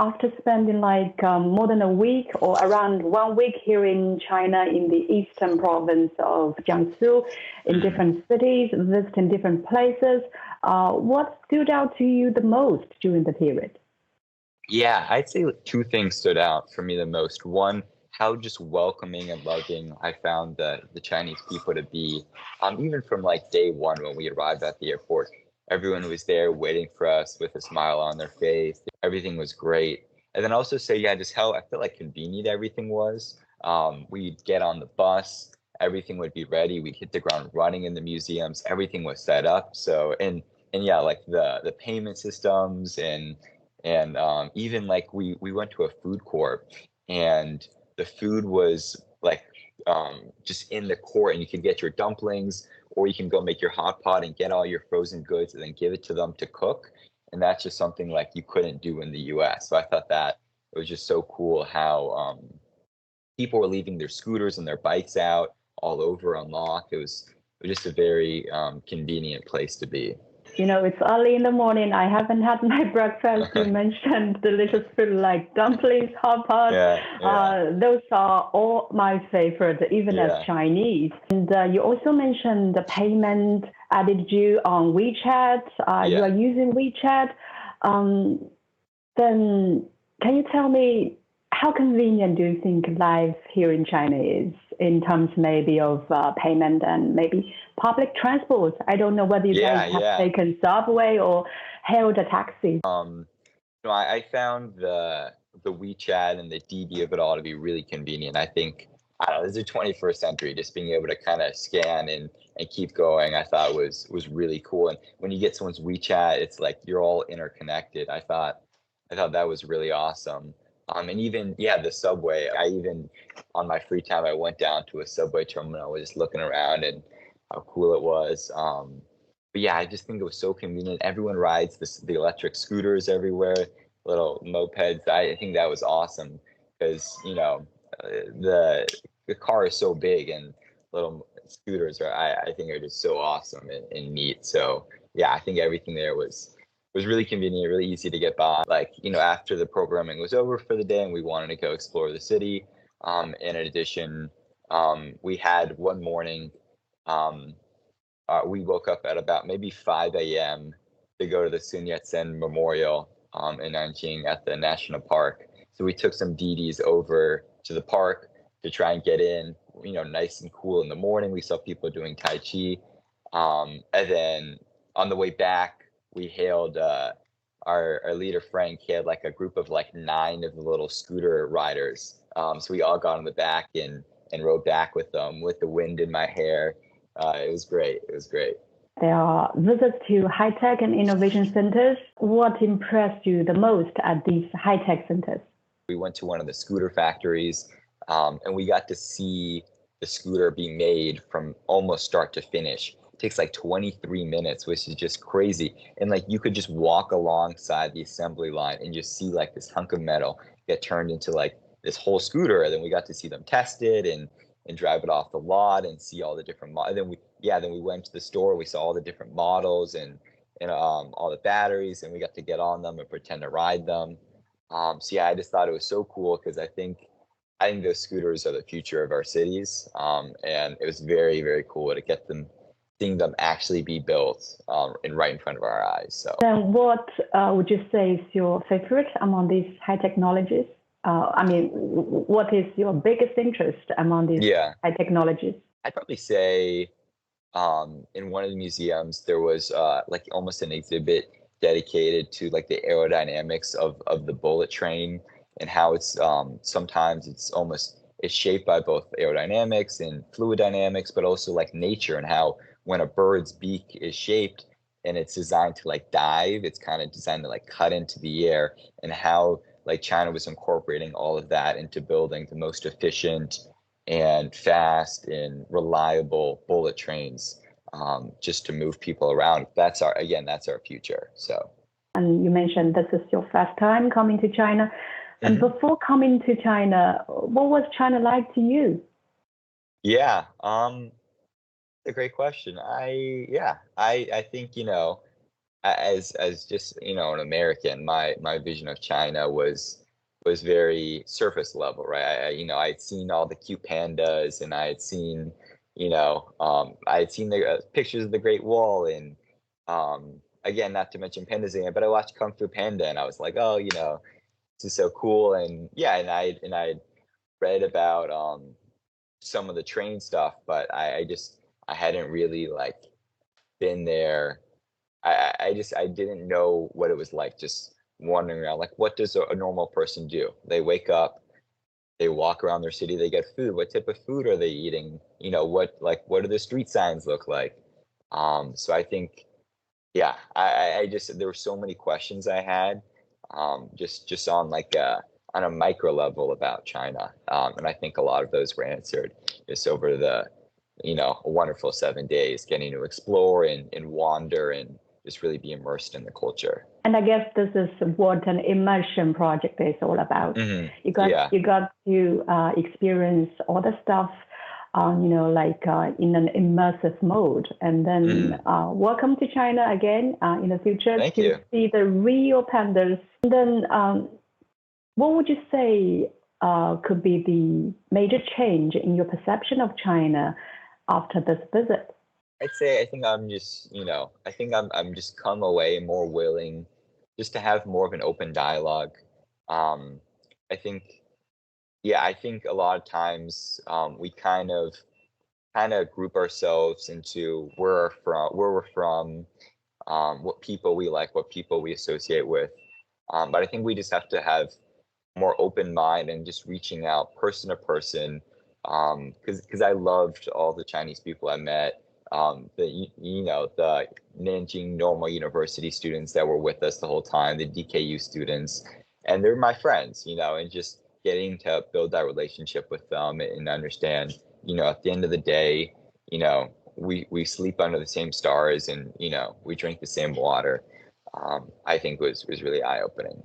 after spending more than a week or around 1 week here in China in the eastern province of Jiangsu, in different cities, visiting different places, what stood out to you the most during the period? Yeah, I'd say two things stood out for me the most. One, how just welcoming and loving I found the Chinese people to be. Even from like day one when we arrived at the airport, everyone was there waiting for us with a smile on their face. Everything was great. And then also say, yeah, just how I feel like convenient everything was. We'd get on the bus, everything would be ready. We'd hit the ground running in the museums. Everything was set up. So and yeah, like the payment systems and even like we went to a food court and the food was like just in the court and you could get your dumplings or you can go make your hot pot and get all your frozen goods and then give it to them to cook. And that's just something like you couldn't do in the US. So I thought that it was just so cool how people were leaving their scooters and their bikes out all over unlocked. It was just a very convenient place to be. It's early in the morning. I haven't had my breakfast. You mentioned delicious food like dumplings, hot pot. Those are all my favorite, even as Chinese. And you also mentioned the payment added you on WeChat. You are using WeChat. Then can you tell me how convenient do you think life here in China is in terms maybe of payment and maybe public transport? I don't know whether you guys have taken subway or hailed a taxi. I found the WeChat and the DD of it all to be really convenient. I think, I don't know, this is the 21st century, just being able to kind of scan and keep going, I thought was really cool. And when you get someone's WeChat, it's like you're all interconnected. I thought that was really awesome. And even, the subway, on my free time, I went down to a subway terminal, I was just looking around and how cool it was. But yeah, I just think it was so convenient. Everyone rides the electric scooters everywhere, little mopeds. I think that was awesome because, the car is so big and little scooters I think are just so awesome and neat. So yeah, I think everything there was really convenient, really easy to get by. Like, after the programming was over for the day and we wanted to go explore the city. In addition, we had one morning, we woke up at about maybe 5 a.m. to go to the Sun Yat-sen Memorial in Nanjing at the national park. So we took some DDs over to the park to try and get in, nice and cool in the morning. We saw people doing Tai Chi. And then on the way back, we hailed our leader, Frank. He had like a group of like 9 of the little scooter riders. So we all got on the back and rode back with them with the wind in my hair. It was great. There are visits to high-tech and innovation centers. What impressed you the most at these high-tech centers? We went to one of the scooter factories and we got to see the scooter being made from almost start to finish. It takes like 23 minutes, which is just crazy. And like you could just walk alongside the assembly line and just see like this hunk of metal get turned into like this whole scooter. And then we got to see them tested and drive it off the lot and see all the different models. Then we went to the store. We saw all the different models and all the batteries, and we got to get on them and pretend to ride them. So yeah, I just thought it was so cool because I think those scooters are the future of our cities. And it was very, very cool to seeing them actually be built and right in front of our eyes. So then what would you say is your favorite among these high technologies? What is your biggest interest among these high technologies? I'd probably say in one of the museums, there was like almost an exhibit dedicated to like the aerodynamics of the bullet train and how it's sometimes it's shaped by both aerodynamics and fluid dynamics, but also like nature and how when a bird's beak is shaped and it's designed to like dive, it's kind of designed to like cut into the air, and how like China was incorporating all of that into building the most efficient and fast and reliable bullet trains just to move people around. That's our future. So. And you mentioned this is your first time coming to China. Mm-hmm. And before coming to China, what was China like to you? Yeah, a great question. I think, as just, an American, my vision of China was very surface level, right? I'd seen all the cute pandas, and I had seen, the pictures of the Great Wall, and again, not to mention pandas again, but I watched Kung Fu Panda, and I was like, oh, this is so cool, and yeah, and I read about some of the train stuff, but I hadn't really like been there. I didn't know what it was like, just wandering around. Like, what does a normal person do? They wake up, they walk around their city, they get food. What type of food are they eating? What do the street signs look like? So I think, yeah, I just, there were so many questions I had, just on on a micro level about China. And I think a lot of those were answered just over the, a wonderful 7 days, getting to explore and wander and just really be immersed in the culture. And I guess this is what an immersion project is all about. Mm-hmm. You got to experience all the stuff, in an immersive mode. And then welcome to China again in the future. Thank you. See the real pandas. And then what would you say could be the major change in your perception of China after this visit? I think I'm just, I'm just come away more willing just to have more of an open dialogue. I think, I think a lot of times we kind of group ourselves into where we're from, what people we like, what people we associate with. But I think we just have to have more open mind and just reaching out person to person. Because I loved all the Chinese people I met. The Nanjing Normal University students that were with us the whole time, the DKU students, and they're my friends, and just getting to build that relationship with them and understand, at the end of the day, we sleep under the same stars, and, we drink the same water. I think was really eye-opening.